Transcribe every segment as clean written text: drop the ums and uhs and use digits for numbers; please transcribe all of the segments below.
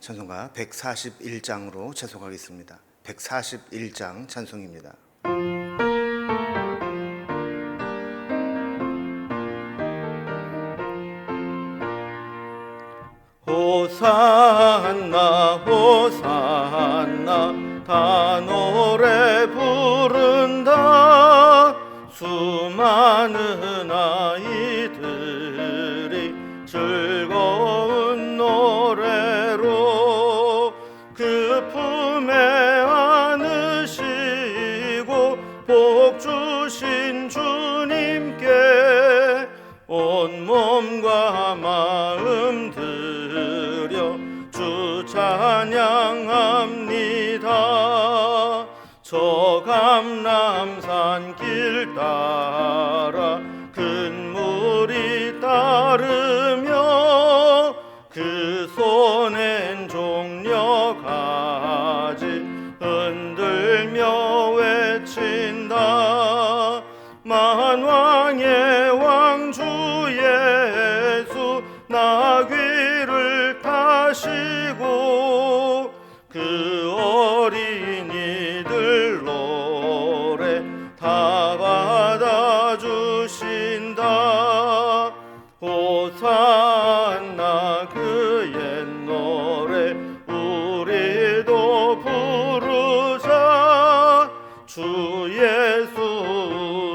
찬송가 141장으로 채송하겠습니다. 141장 찬송입니다. 호산나 호산나 다 노래 부른다. 수많은 아이들이 즐거운 노래로 그 품에 안으시고 복 주신 주님께 온 몸과 마음 들여 주 찬양합니다. 저 감람산 길 따라 큰 물이 따르며 그 손엔 종려 가지 흔들며 외친다. 만왕의 왕주 예수 나귀를 타시고 그 어린이들 노래 다 받아주신다. 호산나 그 옛 노래 우리도 부르자. 주 예수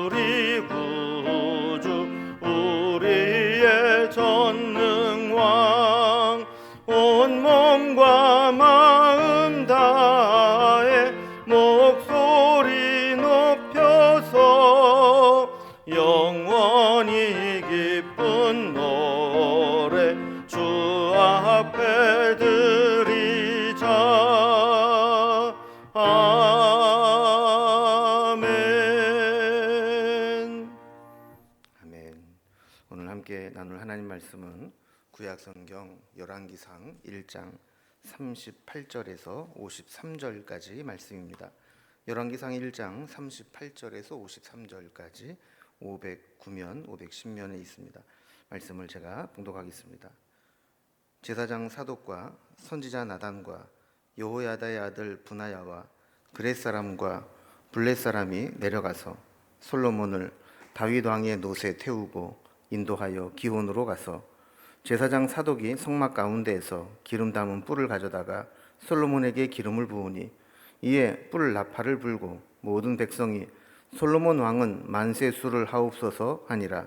우리 구주 우리의 전능왕 온 몸과 마음 다해 목소리 높여서 영원히 기쁜 노래 주 앞에 드리자. 아멘. 아멘. 오늘 함께 나눌 하나님 말씀은 구약성경 열왕기상 1장 38절에서 53절까지 말씀입니다. 열왕기상 1장 38절에서 53절까지 509면 510면에 있습니다. 말씀을 제가 봉독하겠습니다. 제사장 사독과 선지자 나단과 여호야다의 아들 브나야와 그렛 사람과 블렛 사람이 내려가서 솔로몬을 다윗 왕의 노새 태우고 인도하여 기온으로 가서 제사장 사독이 성막 가운데에서 기름 담은 뿔을 가져다가 솔로몬에게 기름을 부으니 이에 뿔 나팔을 불고 모든 백성이 솔로몬 왕은 만세 수를 하옵소서 하니라.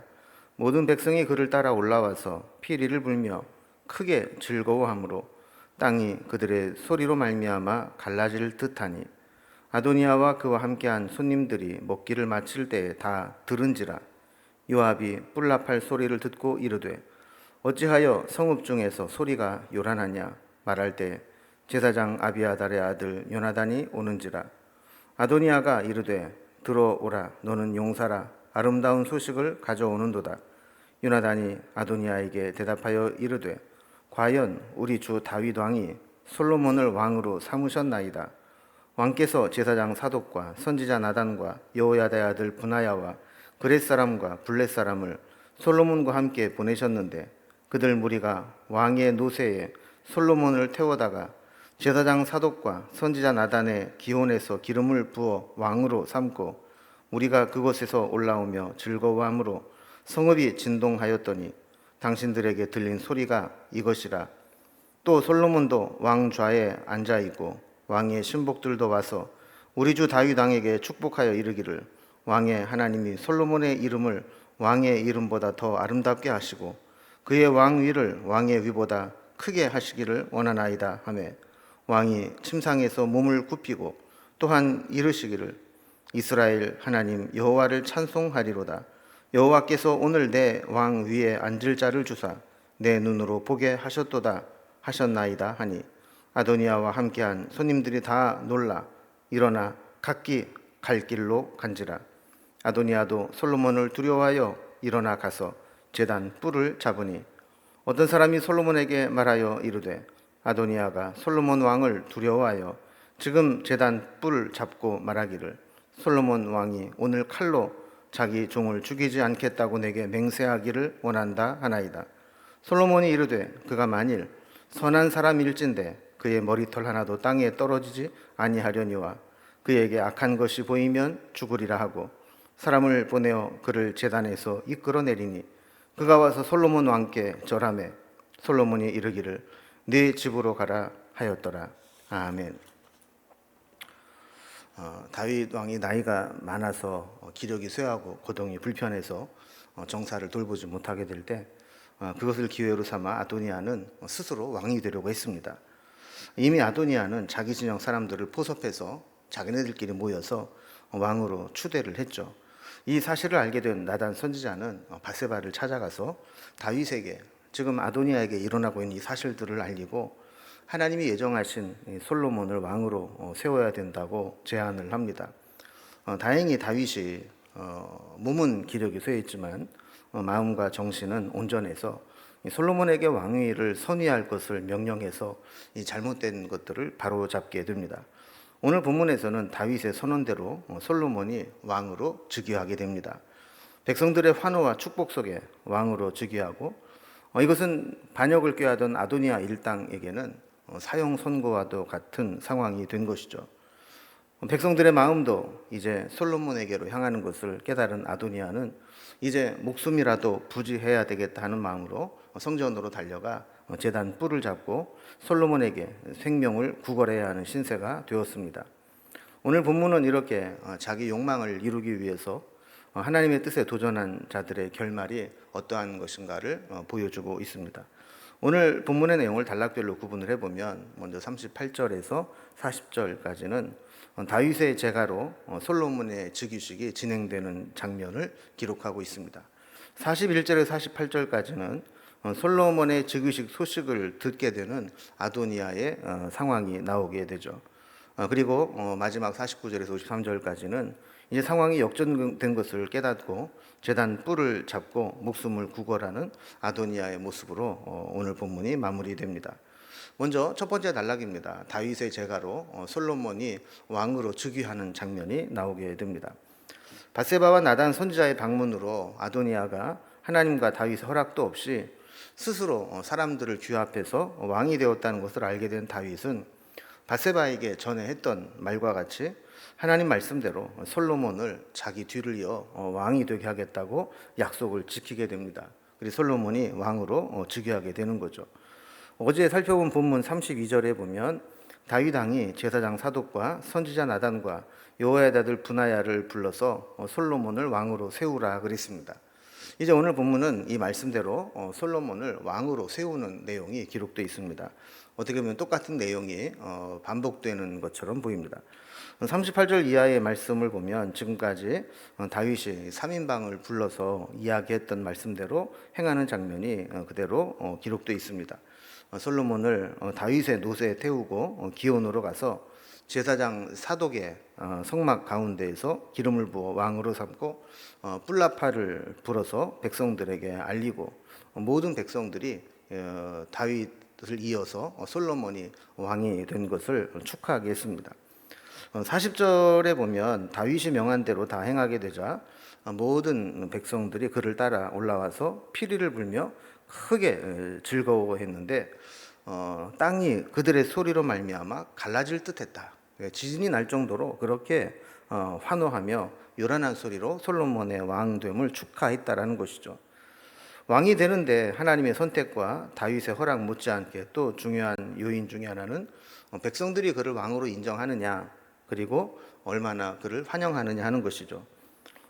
모든 백성이 그를 따라 올라와서 피리를 불며 크게 즐거워하므로 땅이 그들의 소리로 말미암아 갈라질 듯하니 아도니아와 그와 함께한 손님들이 먹기를 마칠 때에 다 들은지라. 요압이 뿔나팔 소리를 듣고 이르되 어찌하여 성읍 중에서 소리가 요란하냐 말할 때 제사장 아비아달의 아들 요나단이 오는지라. 아도니아가 이르되 들어오라 너는 용사라 아름다운 소식을 가져오는도다. 요나단이 아도니아에게 대답하여 이르되 과연 우리 주 다윗 왕이 솔로몬을 왕으로 삼으셨나이다. 왕께서 제사장 사독과 선지자 나단과 여호야다의 아들 브나야와 그렛 사람과 블렛 사람을 솔로몬과 함께 보내셨는데 그들 무리가 왕의 노새에 솔로몬을 태워다가 제사장 사독과 선지자 나단의 기온에서 기름을 부어 왕으로 삼고 우리가 그곳에서 올라오며 즐거워하므로 성읍이 진동하였더니 당신들에게 들린 소리가 이것이라. 또 솔로몬도 왕 좌에 앉아있고 왕의 신복들도 와서 우리 주 다윗 왕에게 축복하여 이르기를 왕의 하나님이 솔로몬의 이름을 왕의 이름보다 더 아름답게 하시고 그의 왕위를 왕의 위보다 크게 하시기를 원하나이다 하며 왕이 침상에서 몸을 굽히고 또한 이르시기를 이스라엘 하나님 여호와를 찬송하리로다. 여호와께서 오늘 내 왕 위에 앉을 자를 주사 내 눈으로 보게 하셨도다 하셨나이다 하니 아도니아와 함께한 손님들이 다 놀라 일어나 각기 갈 길로 간지라. 아도니아도 솔로몬을 두려워하여 일어나 가서 제단 뿔을 잡으니 어떤 사람이 솔로몬에게 말하여 이르되 아도니아가 솔로몬 왕을 두려워하여 지금 제단 뿔을 잡고 말하기를 솔로몬 왕이 오늘 칼로 자기 종을 죽이지 않겠다고 내게 맹세하기를 원한다 하나이다. 솔로몬이 이르되 그가 만일 선한 사람일진데 그의 머리털 하나도 땅에 떨어지지 아니하려니와 그에게 악한 것이 보이면 죽으리라 하고 사람을 보내어 그를 제단에서 이끌어내리니 그가 와서 솔로몬 왕께 절하매 솔로몬이 이르기를 네 집으로 가라 하였더라. 아멘. 다윗 왕이 나이가 많아서 기력이 쇠하고 고동이 불편해서 정사를 돌보지 못하게 될 때 그것을 기회로 삼아 아도니아는 스스로 왕이 되려고 했습니다. 이미 아도니아는 자기 진영 사람들을 포섭해서 자기네들끼리 모여서 왕으로 추대를 했죠. 이 사실을 알게 된 나단 선지자는 밧세바를 찾아가서 다윗에게 지금 아도니아에게 일어나고 있는 이 사실들을 알리고 하나님이 예정하신 솔로몬을 왕으로 세워야 된다고 제안을 합니다. 다행히 다윗이 몸은 기력이 쇠했지만 마음과 정신은 온전해서 솔로몬에게 왕위를 선위할 것을 명령해서 이 잘못된 것들을 바로잡게 됩니다. 오늘 본문에서는 다윗의 선언대로 솔로몬이 왕으로 즉위하게 됩니다. 백성들의 환호와 축복 속에 왕으로 즉위하고 이것은 반역을 꾀하던 아도니아 일당에게는 사형 선고와도 같은 상황이 된 것이죠. 백성들의 마음도 이제 솔로몬에게로 향하는 것을 깨달은 아도니아는 이제 목숨이라도 부지해야 되겠다 하는 마음으로 성전으로 달려가 제단 뿔을 잡고 솔로몬에게 생명을 구걸해야 하는 신세가 되었습니다. 오늘 본문은 이렇게 자기 욕망을 이루기 위해서 하나님의 뜻에 도전한 자들의 결말이 어떠한 것인가를 보여주고 있습니다. 오늘 본문의 내용을 단락별로 구분을 해보면 먼저 38절에서 40절까지는 다윗의 제가로 솔로몬의 즉위식이 진행되는 장면을 기록하고 있습니다. 41절에서 48절까지는 솔로몬의 즉위식 소식을 듣게 되는 아도니아의 상황이 나오게 되죠. 그리고 마지막 49절에서 53절까지는 이제 상황이 역전된 것을 깨닫고 제단 뿔을 잡고 목숨을 구걸하는 아도니아의 모습으로 오늘 본문이 마무리됩니다. 먼저 첫 번째 단락입니다. 다윗의 제가로 솔로몬이 왕으로 즉위하는 장면이 나오게 됩니다. 밧세바와 나단 선지자의 방문으로 아도니아가 하나님과 다윗의 허락도 없이 스스로 사람들을 규합해서 왕이 되었다는 것을 알게 된 다윗은 밧세바에게 전에 했던 말과 같이 하나님 말씀대로 솔로몬을 자기 뒤를 이어 왕이 되게 하겠다고 약속을 지키게 됩니다. 그리고 솔로몬이 왕으로 즉위하게 되는 거죠. 어제 살펴본 본문 32절에 보면 다윗 왕이 제사장 사독과 선지자 나단과 여호야다 아들 브나야를 불러서 솔로몬을 왕으로 세우라 그랬습니다. 이제 오늘 본문은 이 말씀대로 솔로몬을 왕으로 세우는 내용이 기록되어 있습니다. 어떻게 보면 똑같은 내용이 반복되는 것처럼 보입니다. 38절 이하의 말씀을 보면 지금까지 다윗이 3인방을 불러서 이야기했던 말씀대로 행하는 장면이 그대로 기록되어 있습니다. 솔로몬을 다윗의 노새에 태우고 기온으로 가서 제사장 사독의 성막 가운데에서 기름을 부어 왕으로 삼고 뿔나팔을 불어서 백성들에게 알리고 모든 백성들이 다윗을 이어서 솔로몬이 왕이 된 것을 축하하게 했습니다. 40절에 보면 다윗이 명한 대로 다 행하게 되자 모든 백성들이 그를 따라 올라와서 피리를 불며 크게 즐거워했는데 땅이 그들의 소리로 말미암아 갈라질 듯했다. 지진이 날 정도로 그렇게 환호하며 요란한 소리로 솔로몬의 왕됨을 축하했다라는 것이죠. 왕이 되는데 하나님의 선택과 다윗의 허락 못지않게 또 중요한 요인 중에 하나는 백성들이 그를 왕으로 인정하느냐 그리고 얼마나 그를 환영하느냐 하는 것이죠.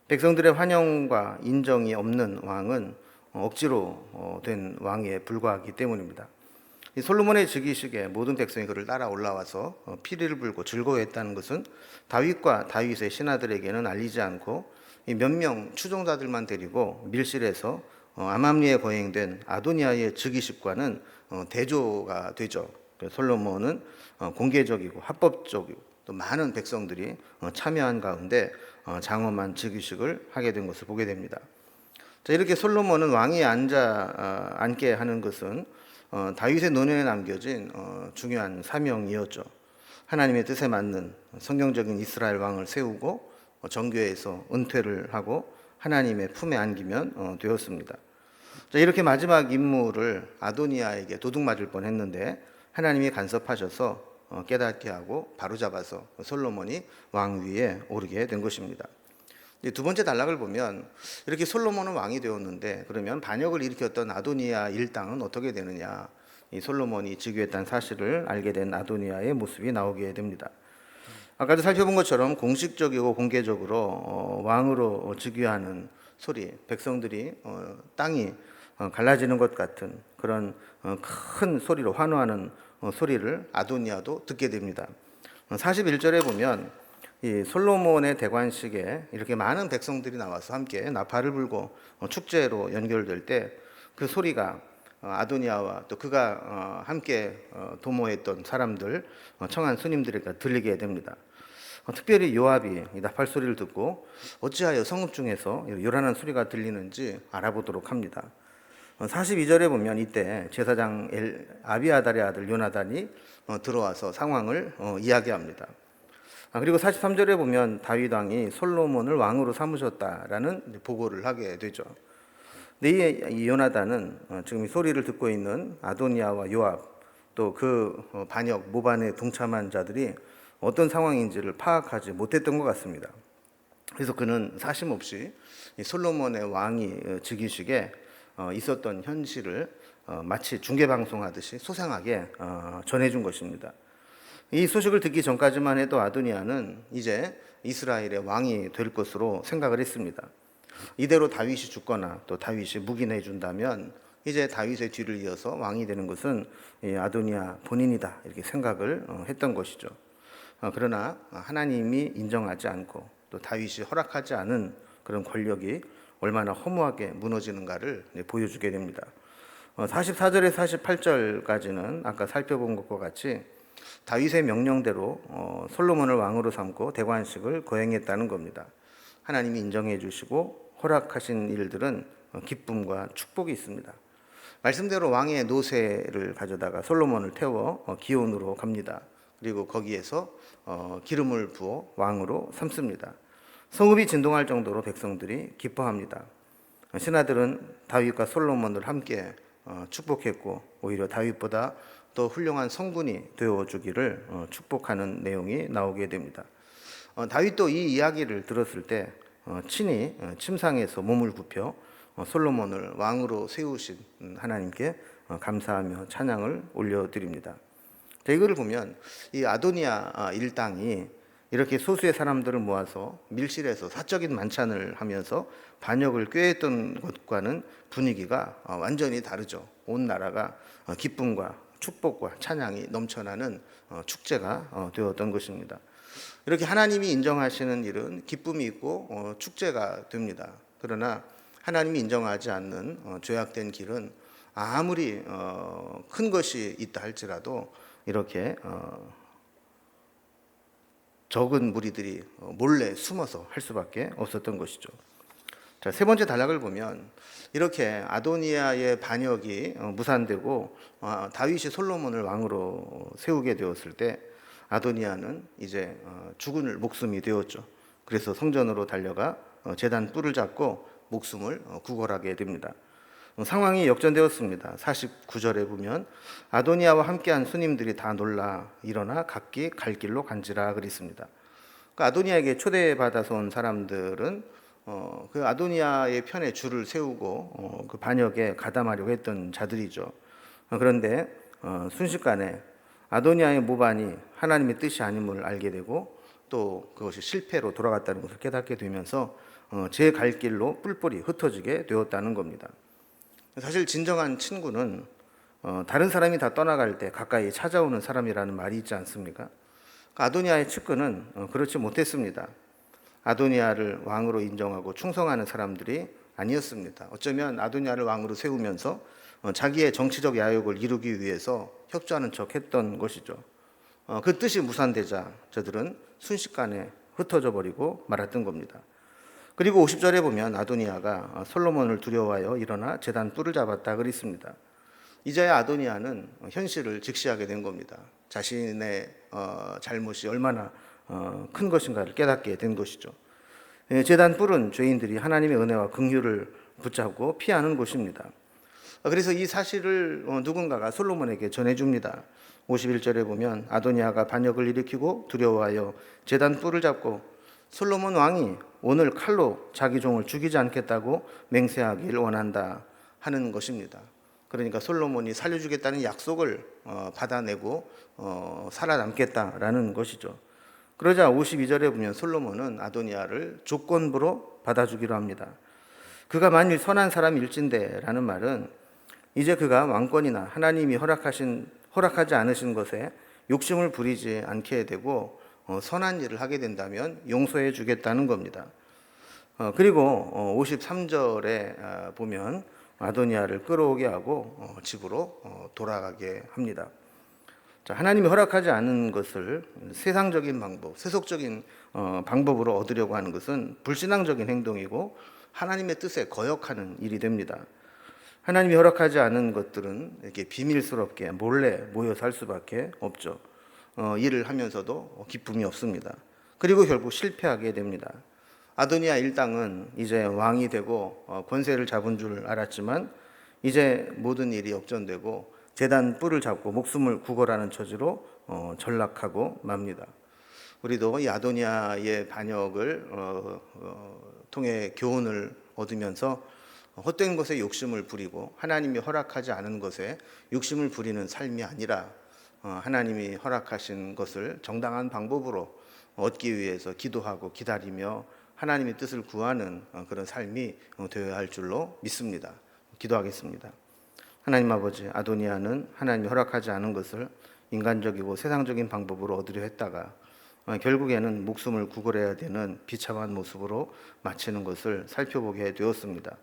백성들의 환영과 인정이 없는 왕은 억지로 된 왕에 불과하기 때문입니다. 이 솔로몬의 즉위식에 모든 백성이 그를 따라 올라와서 피리를 불고 즐거워했다는 것은 다윗과 다윗의 신하들에게는 알리지 않고 몇 명 추종자들만 데리고 밀실에서 암암리에 거행된 아도니아의 즉위식과는 대조가 되죠. 솔로몬은 공개적이고 합법적이고 또 많은 백성들이 참여한 가운데 장엄한 즉위식을 하게 된 것을 보게 됩니다. 자, 이렇게 솔로몬은 왕위에 앉게 하는 것은 다윗의 노년에 남겨진 중요한 사명이었죠. 하나님의 뜻에 맞는 성경적인 이스라엘 왕을 세우고 정교회에서 은퇴를 하고 하나님의 품에 안기면 되었습니다. 자, 이렇게 마지막 임무를 아도니아에게 도둑맞을 뻔했는데 하나님이 간섭하셔서 깨닫게 하고 바로잡아서 솔로몬이 왕위에 오르게 된 것입니다. 두 번째 단락을 보면 이렇게 솔로몬은 왕이 되었는데 그러면 반역을 일으켰던 아도니아 일당은 어떻게 되느냐, 이 솔로몬이 즉위했다는 사실을 알게 된 아도니아의 모습이 나오게 됩니다. 아까도 살펴본 것처럼 공식적이고 공개적으로 왕으로 즉위하는 소리, 백성들이 땅이 갈라지는 것 같은 그런 큰 소리로 환호하는 소리를 아도니아도 듣게 됩니다. 41절에 보면 이 솔로몬의 대관식에 이렇게 많은 백성들이 나와서 함께 나팔을 불고 축제로 연결될 때 그 소리가 아도니아와 또 그가 함께 도모했던 사람들, 청한 스님들에게 들리게 됩니다. 특별히 요압이 이 나팔 소리를 듣고 어찌하여 성읍 중에서 요란한 소리가 들리는지 알아보도록 합니다. 42절에 보면 이때 제사장 아비아달의 아들 요나단이 들어와서 상황을 이야기합니다. 그리고 43절에 보면 다윗 왕이 솔로몬을 왕으로 삼으셨다라는 보고를 하게 되죠. 근데 이 요나단은 지금 이 소리를 듣고 있는 아도니아와 요압 또 그 반역 모반에 동참한 자들이 어떤 상황인지를 파악하지 못했던 것 같습니다. 그래서 그는 사심없이 이 솔로몬의 왕이 즉위식에 있었던 현실을 마치 중계방송하듯이 소상하게 전해준 것입니다. 이 소식을 듣기 전까지만 해도 아도니아는 이제 이스라엘의 왕이 될 것으로 생각을 했습니다. 이대로 다윗이 죽거나 또 다윗이 묵인해 준다면 이제 다윗의 뒤를 이어서 왕이 되는 것은 아도니아 본인이다, 이렇게 생각을 했던 것이죠. 그러나 하나님이 인정하지 않고 또 다윗이 허락하지 않은 그런 권력이 얼마나 허무하게 무너지는가를 보여주게 됩니다. 44절에서 48절까지는 아까 살펴본 것과 같이 다윗의 명령대로 솔로몬을 왕으로 삼고 대관식을 거행했다는 겁니다. 하나님이 인정해 주시고 허락하신 일들은 기쁨과 축복이 있습니다. 말씀대로 왕의 노새를 가져다가 솔로몬을 태워 기온으로 갑니다. 그리고 거기에서 기름을 부어 왕으로 삼습니다. 성읍이 진동할 정도로 백성들이 기뻐합니다. 신하들은 다윗과 솔로몬을 함께 축복했고 오히려 다윗보다 더 훌륭한 성군이 되어주기를 축복하는 내용이 나오게 됩니다. 다윗도 이 이야기를 들었을 때 친히 침상에서 몸을 굽혀 솔로몬을 왕으로 세우신 하나님께 감사하며 찬양을 올려드립니다. 이거를 보면 이 아도니아 일당이 이렇게 소수의 사람들을 모아서 밀실에서 사적인 만찬을 하면서 반역을 꾀했던 것과는 분위기가 완전히 다르죠. 온 나라가 기쁨과 축복과 찬양이 넘쳐나는 축제가 되었던 것입니다. 이렇게 하나님이 인정하시는 일은 기쁨이 있고 축제가 됩니다. 그러나 하나님이 인정하지 않는 죄악된 길은 아무리 큰 것이 있다 할지라도 이렇게 적은 무리들이 몰래 숨어서 할 수밖에 없었던 것이죠. 자, 세 번째 단락을 보면 이렇게 아도니아의 반역이 무산되고 다윗이 솔로몬을 왕으로 세우게 되었을 때 아도니아는 이제 죽을 목숨이 되었죠. 그래서 성전으로 달려가 제단 뿔을 잡고 목숨을 구걸하게 됩니다. 상황이 역전되었습니다. 49절에 보면 아도니아와 함께한 스님들이 다 놀라 일어나 각기 갈 길로 간지라 그랬습니다. 아도니아에게 초대받아서 온 사람들은 그 아도니아의 편에 줄을 세우고 그 반역에 가담하려고 했던 자들이죠. 그런데 순식간에 아도니아의 모반이 하나님의 뜻이 아님을 알게 되고 또 그것이 실패로 돌아갔다는 것을 깨닫게 되면서 제 갈 길로 뿔뿔이 흩어지게 되었다는 겁니다. 사실 진정한 친구는 다른 사람이 다 떠나갈 때 가까이 찾아오는 사람이라는 말이 있지 않습니까? 아도니아의 측근은 그렇지 못했습니다. 아도니아를 왕으로 인정하고 충성하는 사람들이 아니었습니다. 어쩌면 아도니아를 왕으로 세우면서 자기의 정치적 야욕을 이루기 위해서 협조하는 척 했던 것이죠. 그 뜻이 무산되자 저들은 순식간에 흩어져 버리고 말았던 겁니다. 그리고 50절에 보면 아도니아가 솔로몬을 두려워하여 일어나 제단 뿔을 잡았다 그랬습니다. 이제야 아도니아는 현실을 직시하게 된 겁니다. 자신의 잘못이 얼마나 큰 것인가를 깨닫게 된 것이죠. 제단 뿔은 죄인들이 하나님의 은혜와 긍휼을 붙잡고 피하는 곳입니다. 그래서 이 사실을 누군가가 솔로몬에게 전해줍니다. 51절에 보면 아도니아가 반역을 일으키고 두려워하여 제단 뿔을 잡고 솔로몬 왕이 오늘 칼로 자기 종을 죽이지 않겠다고 맹세하길 원한다 하는 것입니다. 그러니까 솔로몬이 살려주겠다는 약속을 받아내고 살아남겠다라는 것이죠. 그러자 52절에 보면 솔로몬은 아도니아를 조건부로 받아주기로 합니다. 그가 만일 선한 사람일진대라는 말은 이제 그가 왕권이나 하나님이 허락하지 않으신 것에 욕심을 부리지 않게 되고 선한 일을 하게 된다면 용서해 주겠다는 겁니다. 그리고 53절에 보면 아도니아를 끌어오게 하고 집으로 돌아가게 합니다. 자, 하나님이 허락하지 않은 것을 세상적인 방법, 세속적인 방법으로 얻으려고 하는 것은 불신앙적인 행동이고 하나님의 뜻에 거역하는 일이 됩니다. 하나님이 허락하지 않은 것들은 이렇게 비밀스럽게 몰래 모여 살 수밖에 없죠. 일을 하면서도 기쁨이 없습니다. 그리고 결국 실패하게 됩니다. 아도니아 일당은 이제 왕이 되고 권세를 잡은 줄 알았지만 이제 모든 일이 역전되고 제단 뿔을 잡고 목숨을 구걸하는 처지로 전락하고 맙니다. 우리도 이 아도니아의 반역을 통해 교훈을 얻으면서 헛된 것에 욕심을 부리고 하나님이 허락하지 않은 것에 욕심을 부리는 삶이 아니라 하나님이 허락하신 것을 정당한 방법으로 얻기 위해서 기도하고 기다리며 하나님의 뜻을 구하는 그런 삶이 되어야 할 줄로 믿습니다. 기도하겠습니다. 하나님 아버지, 아도니아는 하나님이 허락하지 않은 것을 인간적이고 세상적인 방법으로 얻으려 했다가 결국에는 목숨을 구걸해야 되는 비참한 모습으로 마치는 것을 살펴보게 되었습니다.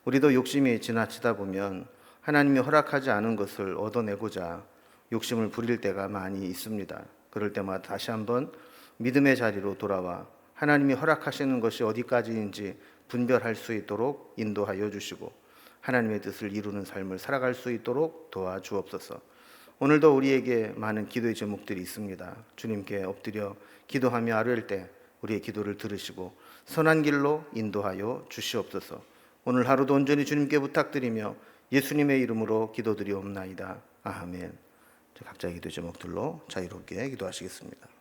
우리도 욕심이 지나치다 보면 하나님이 허락하지 않은 것을 얻어내고자 욕심을 부릴 때가 많이 있습니다. 그럴 때마다 다시 한번 믿음의 자리로 돌아와 하나님이 허락하시는 것이 어디까지인지 분별할 수 있도록 인도하여 주시고 하나님의 뜻을 이루는 삶을 살아갈 수 있도록 도와주옵소서. 오늘도 우리에게 많은 기도의 제목들이 있습니다. 주님께 엎드려 기도하며 아뢰일 때 우리의 기도를 들으시고 선한 길로 인도하여 주시옵소서. 오늘 하루도 온전히 주님께 부탁드리며 예수님의 이름으로 기도드리옵나이다. 아멘. 각자의 기도 제목들로 자유롭게 기도하시겠습니다.